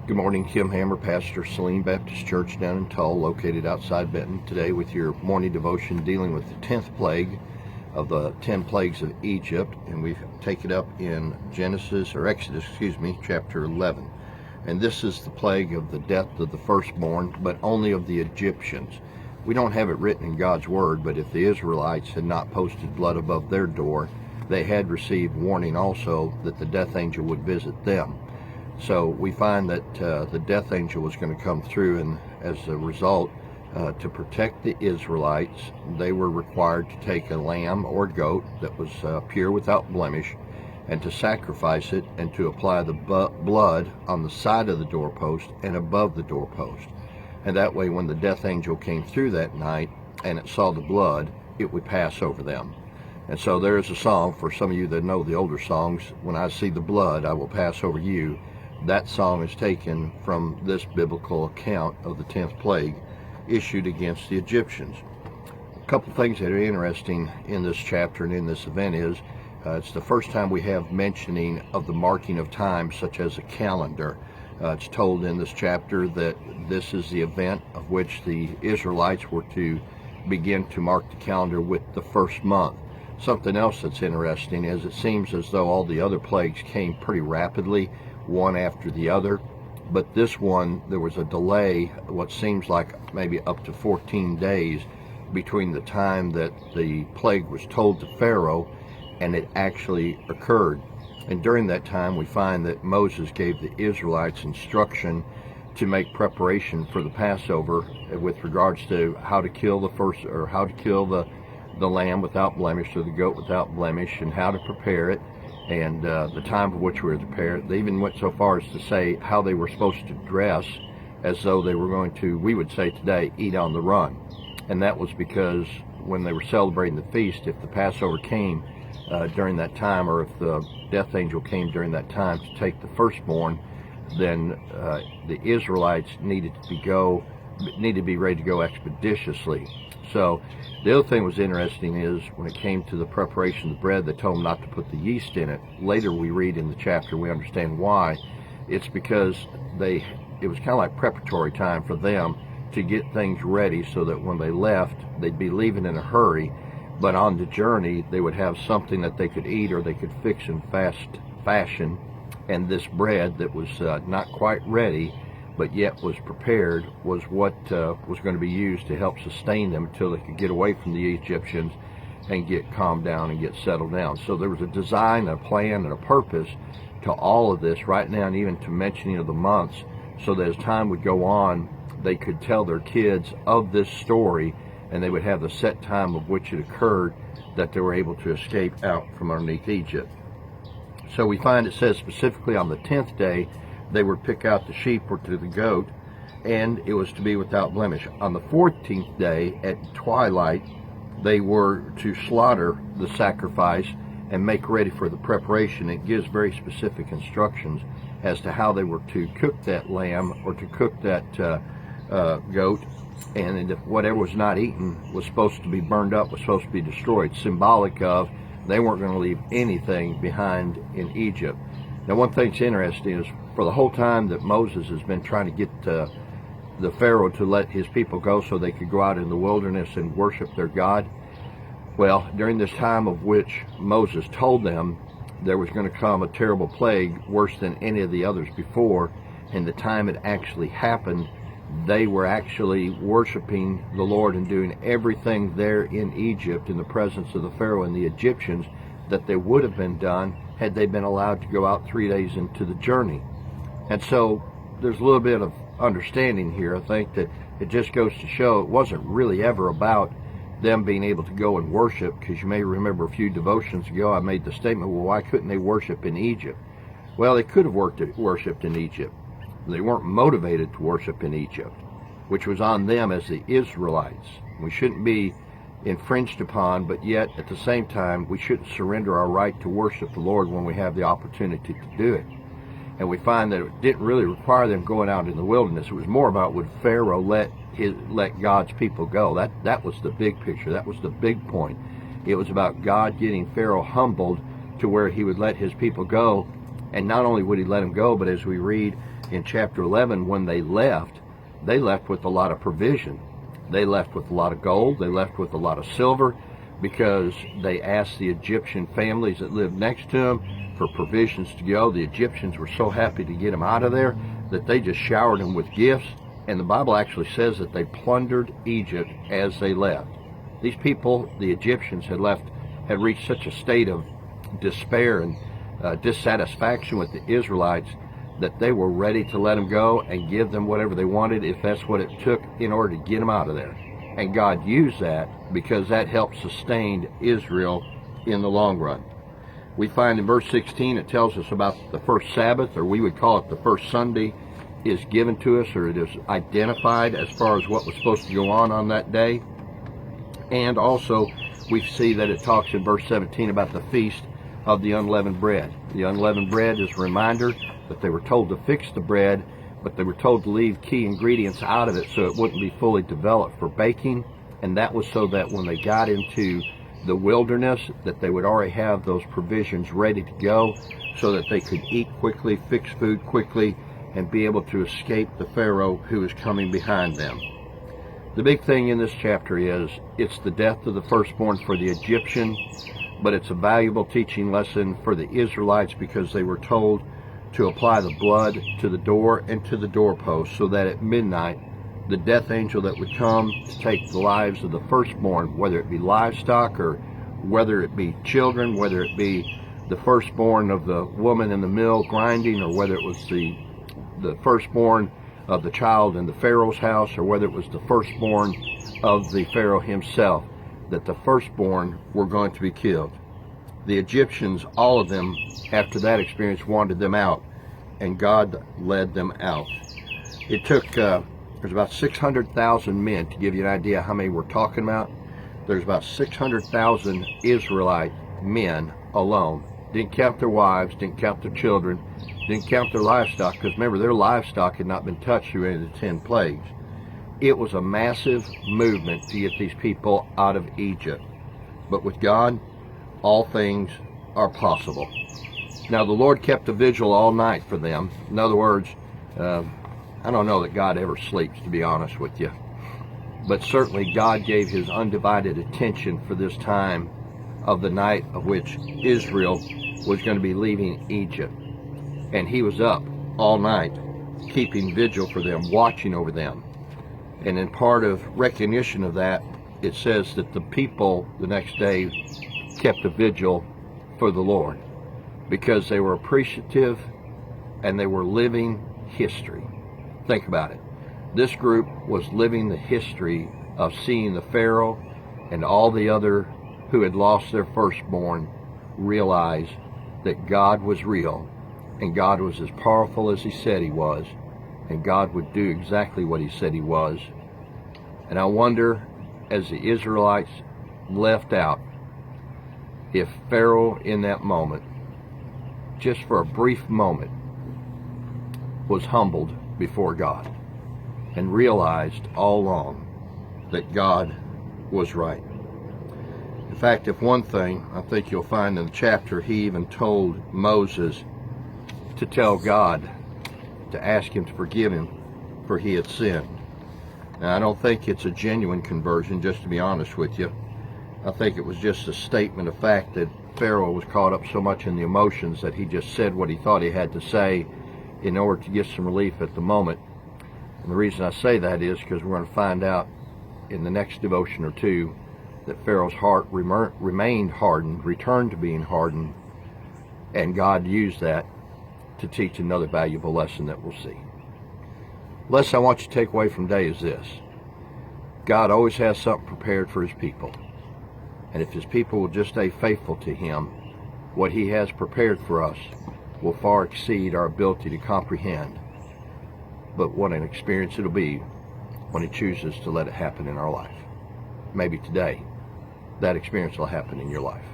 Good morning, Kim Hammer, pastor, Saline Baptist Church down in Tull, located outside Benton, today with your morning devotion dealing with the 10th plague of the 10 plagues of Egypt, and we take it up in Exodus, chapter 11. And this is the plague of the death of the firstborn, but only of the Egyptians. We don't have it written in God's word, but if the Israelites had not posted blood above their door, they had received warning also that the death angel would visit them. So we find that the death angel was going to come through, and as a result, to protect the Israelites, they were required to take a lamb or goat that was pure without blemish, and to sacrifice it and to apply the blood on the side of the doorpost and above the doorpost. And that way, when the death angel came through that night and it saw the blood, it would pass over them. And so there is a song for some of you that know the older songs, "When I see the blood, I will pass over you." That song is taken from this biblical account of the 10th plague issued against the Egyptians. A couple things that are interesting in this chapter and in this event is it's the first time we have mentioning of the marking of time, such as a calendar. It's told in this chapter that this is the event of which the Israelites were to begin to mark the calendar with the first month. Something else that's interesting is it seems as though all the other plagues came pretty rapidly, one after the other, but this one, there was a delay, what seems like maybe up to 14 days between the time that the plague was told to Pharaoh and it actually occurred. And during that time, we find that Moses gave the Israelites instruction to make preparation for the Passover with regards to how to kill the lamb without blemish, or the goat without blemish, and how to prepare it, and the time for which we were to prepare it. They even went so far as to say how they were supposed to dress, as though they were going to, we would say today, eat on the run. And that was because when they were celebrating the feast, if the Passover came during that time, or if the death angel came during that time to take the firstborn, then the Israelites needed to be ready to go expeditiously. So the other thing was interesting is when it came to the preparation of the bread, they told them not to put the yeast in it. Later we read in the chapter, we understand why. It's because it was kind of like preparatory time for them to get things ready so that when they left, they'd be leaving in a hurry, but on the journey they would have something that they could eat or they could fix in fast fashion. And this bread that was not quite ready but yet was prepared was what was going to be used to help sustain them until they could get away from the Egyptians and get calmed down and get settled down. So there was a design, a plan, and a purpose to all of this, right now, and even to mentioning of the months, so that as time would go on, they could tell their kids of this story, and they would have the set time of which it occurred, that they were able to escape out from underneath Egypt. So we find it says specifically on the 10th day, they would pick out the sheep or to the goat, and it was to be without blemish. On the 14th day at twilight, they were to slaughter the sacrifice and make ready for the preparation. It gives very specific instructions as to how they were to cook that lamb or to cook that goat, and if whatever was not eaten was supposed to be burned up, was supposed to be destroyed, symbolic of they weren't going to leave anything behind in Egypt. Now, one thing that's interesting is for the whole time that Moses has been trying to get the Pharaoh to let his people go so they could go out in the wilderness and worship their God, well, during this time of which Moses told them there was going to come a terrible plague worse than any of the others before, and the time it actually happened, they were actually worshiping the Lord and doing everything there in Egypt in the presence of the Pharaoh and the Egyptians that they would have been done had they been allowed to go out 3 days into the journey. And so there's a little bit of understanding here. I think that it just goes to show it wasn't really ever about them being able to go and worship, because you may remember a few devotions ago I made the statement, well, why couldn't they worship in Egypt? Well, they could have worshipped in Egypt. They weren't motivated to worship in Egypt, which was on them as the Israelites. We shouldn't be infringed upon, but yet at the same time we shouldn't surrender our right to worship the Lord when we have the opportunity to do it. And we find that it didn't really require them going out in the wilderness. It was more about would Pharaoh let God's people go. That was the big picture. That was the big point. It was about God getting Pharaoh humbled to where he would let his people go And not only would he let them go, but as we read in chapter 11, when they left with a lot of provision. They left with a lot of gold. They left with a lot of silver, because they asked the Egyptian families that lived next to them for provisions to go. The Egyptians were so happy to get them out of there that they just showered them with gifts. And the Bible actually says that they plundered Egypt as they left. These people, the Egyptians, had reached such a state of despair and dissatisfaction with the Israelites that they were ready to let them go and give them whatever they wanted, if that's what it took, in order to get them out of there. And God used that because that helped sustain Israel in the long run. We find in verse 16, it tells us about the first Sabbath, or we would call it the first Sunday, is given to us, or it is identified as far as what was supposed to go on that day. And also we see that it talks in verse 17 about the feast of the unleavened bread. The unleavened bread is a reminder that they were told to fix the bread, but they were told to leave key ingredients out of it so it wouldn't be fully developed for baking. And that was so that when they got into the wilderness, that they would already have those provisions ready to go, so that they could eat quickly, fix food quickly, and be able to escape the Pharaoh who is coming behind them. The big thing in this chapter is it's the death of the firstborn for the Egyptian, but it's a valuable teaching lesson for the Israelites, because they were told to apply the blood to the door and to the doorpost, so that at midnight the death angel that would come to take the lives of the firstborn, whether it be livestock or whether it be children, whether it be the firstborn of the woman in the mill grinding, or whether it was the firstborn of the child in the Pharaoh's house, or whether it was the firstborn of the Pharaoh himself, that the firstborn were going to be killed. The Egyptians, all of them, after that experience, wanted them out, and God led them out. It took, there's about 600,000 men, to give you an idea how many we're talking about. There's about 600,000 Israelite men alone. Didn't count their wives, didn't count their children, didn't count their livestock, because remember, their livestock had not been touched through any of the 10 plagues. It was a massive movement to get these people out of Egypt. But with God, all things are possible. Now, the Lord kept a vigil all night for them. In other words, I don't know that God ever sleeps, to be honest with you. But certainly God gave his undivided attention for this time of the night of which Israel was going to be leaving Egypt. And he was up all night, keeping vigil for them, watching over them. And in part of recognition of that, it says that the people the next day kept a vigil for the Lord, because they were appreciative and they were living history. Think about it. This group was living the history of seeing the Pharaoh and all the other who had lost their firstborn realize that God was real, and God was as powerful as he said he was, and God would do exactly what he said he was. And I wonder, as the Israelites left out, if Pharaoh in that moment, just for a brief moment, was humbled before God and realized all along that God was right. In fact, if one thing I think you'll find in the chapter, he even told Moses to tell God to ask him to forgive him, for he had sinned. Now, I don't think it's a genuine conversion, just to be honest with you. I think it was just a statement of fact that Pharaoh was caught up so much in the emotions that he just said what he thought he had to say in order to get some relief at the moment. And the reason I say that is because we're going to find out in the next devotion or two that Pharaoh's heart remained hardened, returned to being hardened, and God used that to teach another valuable lesson that we'll see. The lesson I want you to take away from today is this: God always has something prepared for his people. And if his people will just stay faithful to him, what he has prepared for us will far exceed our ability to comprehend. But what an experience it'll be when he chooses to let it happen in our life. Maybe today, that experience will happen in your life.